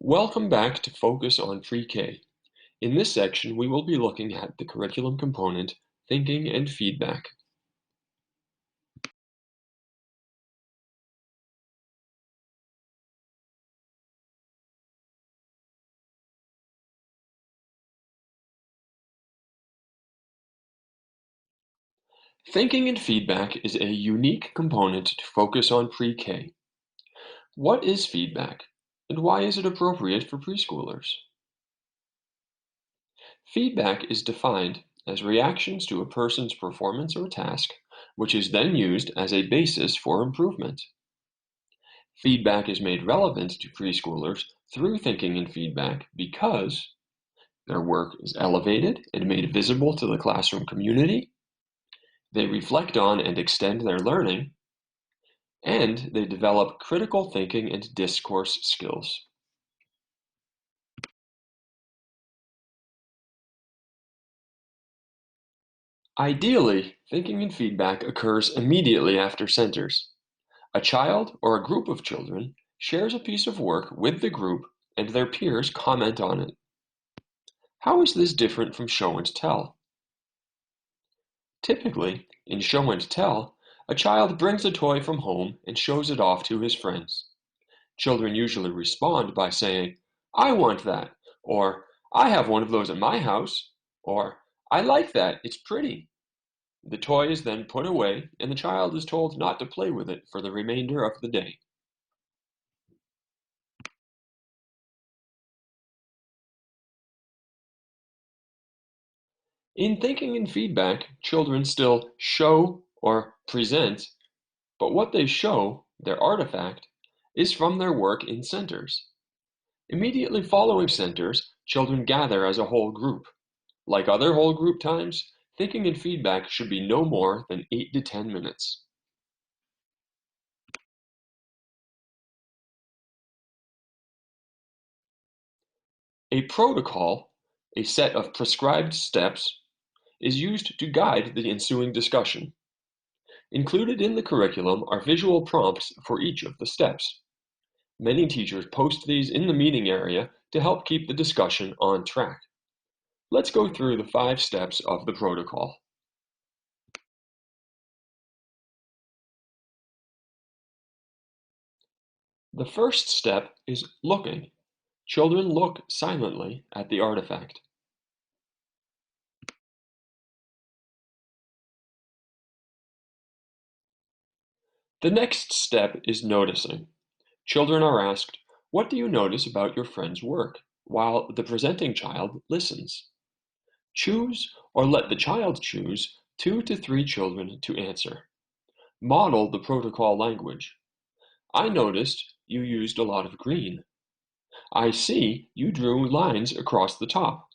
Welcome back to Focus on Pre-K. In this section, we will be looking at the curriculum component, thinking and feedback. Thinking and feedback is a unique component to Focus on Pre-K. What is feedback, and why is it appropriate for preschoolers? Feedback is defined as reactions to a person's performance or task, which is then used as a basis for improvement. Feedback is made relevant to preschoolers through thinking and feedback because their work is elevated and made visible to the classroom community, they reflect on and extend their learning, and they develop critical thinking and discourse skills. Ideally, thinking and feedback occurs immediately after centers. A child or a group of children shares a piece of work with the group and their peers comment on it. How is this different from show and tell? Typically, in show and tell, a child brings a toy from home and shows it off to his friends. Children usually respond by saying, "I want that," or "I have one of those at my house," or "I like that, it's pretty." The toy is then put away and the child is told not to play with it for the remainder of the day. In thinking and feedback, children still show or present, but what they show, their artifact, is from their work in centers. Immediately following centers, children gather as a whole group. Like other whole group times, thinking and feedback should be no more than 8 to 10 minutes. A protocol, a set of prescribed steps, is used to guide the ensuing discussion. Included in the curriculum are visual prompts for each of the steps. Many teachers post these in the meeting area to help keep the discussion on track. Let's go through the 5 steps of the protocol. The first step is looking. Children look silently at the artifact. The next step is noticing. Children are asked, "What do you notice about your friend's work?" while the presenting child listens. Choose or let the child choose 2 to 3 children to answer. Model the protocol language. "I noticed you used a lot of green." "I see you drew lines across the top."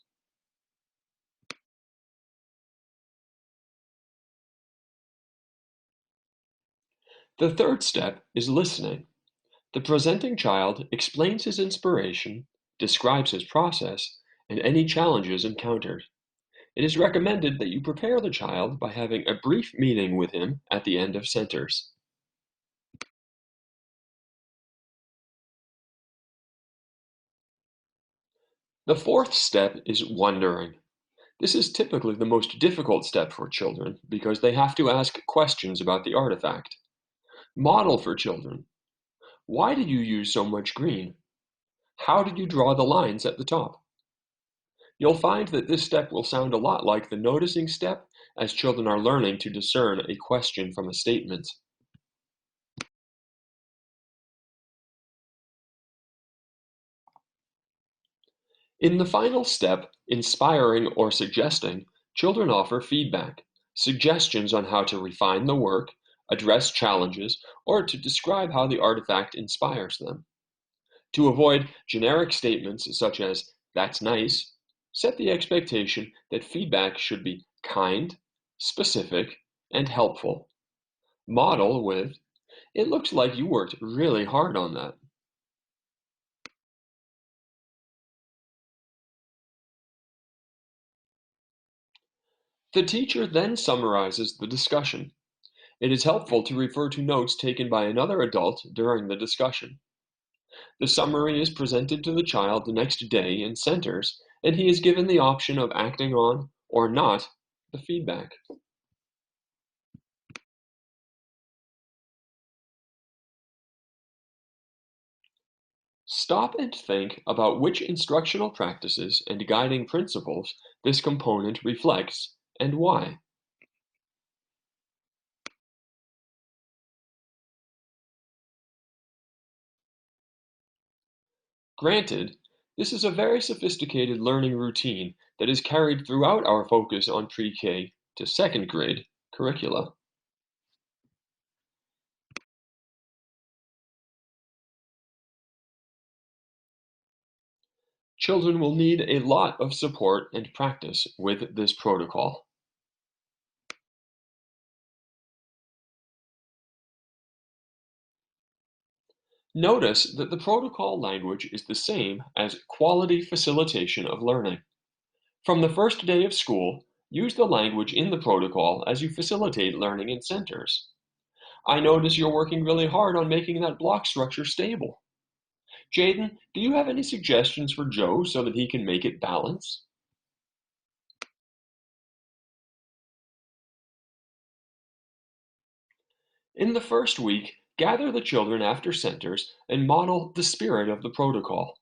The third step is listening. The presenting child explains his inspiration, describes his process, and any challenges encountered. It is recommended that you prepare the child by having a brief meeting with him at the end of centers. The fourth step is wondering. This is typically the most difficult step for children because they have to ask questions about the artifact. Model for children. Why did you use so much green? How did you draw the lines at the top? You'll find that this step will sound a lot like the noticing step as children are learning to discern a question from a statement. In the final step, inspiring or suggesting, children offer feedback, suggestions on how to refine the work, address challenges, or to describe how the artifact inspires them. To avoid generic statements such as, "That's nice," set the expectation that feedback should be kind, specific, and helpful. Model with, "It looks like you worked really hard on that." The teacher then summarizes the discussion. It is helpful to refer to notes taken by another adult during the discussion. The summary is presented to the child the next day in centers, and he is given the option of acting on or not the feedback. Stop and think about which instructional practices and guiding principles this component reflects and why. Granted, this is a very sophisticated learning routine that is carried throughout our focus on pre-K to second grade curricula. Children will need a lot of support and practice with this protocol. Notice that the protocol language is the same as quality facilitation of learning. From the first day of school, use the language in the protocol as you facilitate learning in centers. I notice you're working really hard on making that block structure stable. Jaden, do you have any suggestions for Joe so that he can make it balance? In the first week, gather the children after centers and model the spirit of the protocol.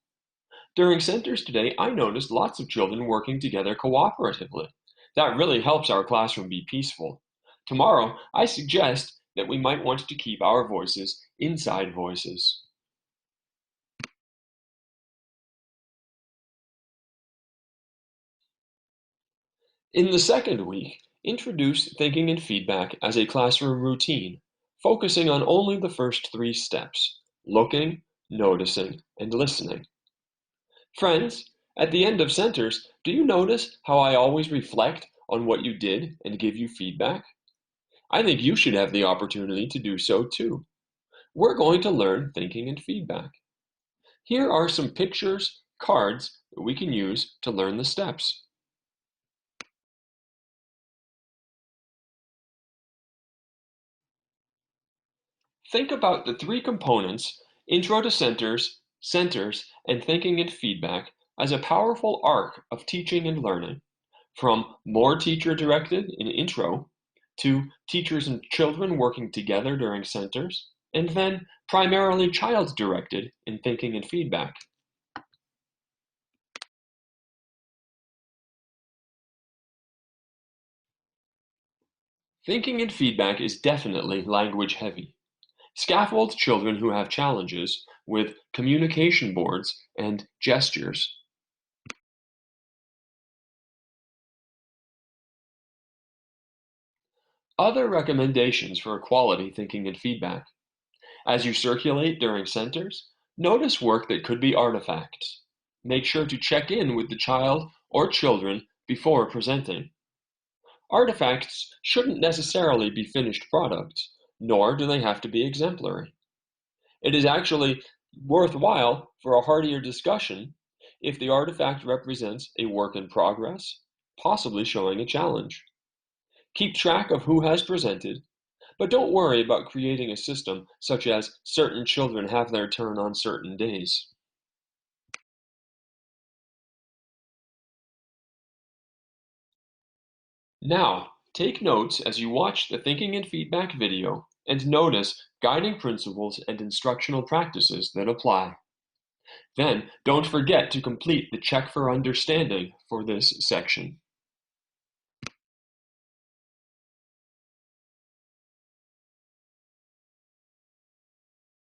During centers today, I noticed lots of children working together cooperatively. That really helps our classroom be peaceful. Tomorrow, I suggest that we might want to keep our voices inside voices. In the second week, introduce thinking and feedback as a classroom routine, focusing on only the first three steps: looking, noticing, and listening. Friends, at the end of centers, do you notice how I always reflect on what you did and give you feedback? I think you should have the opportunity to do so too. We're going to learn thinking and feedback. Here are some pictures, cards that we can use to learn the steps. Think about the three components, intro to centers, and thinking and feedback as a powerful arc of teaching and learning, from more teacher-directed in intro to teachers and children working together during centers, and then primarily child-directed in thinking and feedback. Thinking and feedback is definitely language heavy. Scaffold children who have challenges with communication boards and gestures. Other recommendations for quality thinking and feedback. As you circulate during centers, notice work that could be artifacts. Make sure to check in with the child or children before presenting. Artifacts shouldn't necessarily be finished products, nor do they have to be exemplary. It is actually worthwhile for a heartier discussion if the artifact represents a work in progress, possibly showing a challenge. Keep track of who has presented, but don't worry about creating a system such as certain children have their turn on certain days. Now, take notes as you watch the thinking and feedback video and notice guiding principles and instructional practices that apply. Then, don't forget to complete the check for understanding for this section.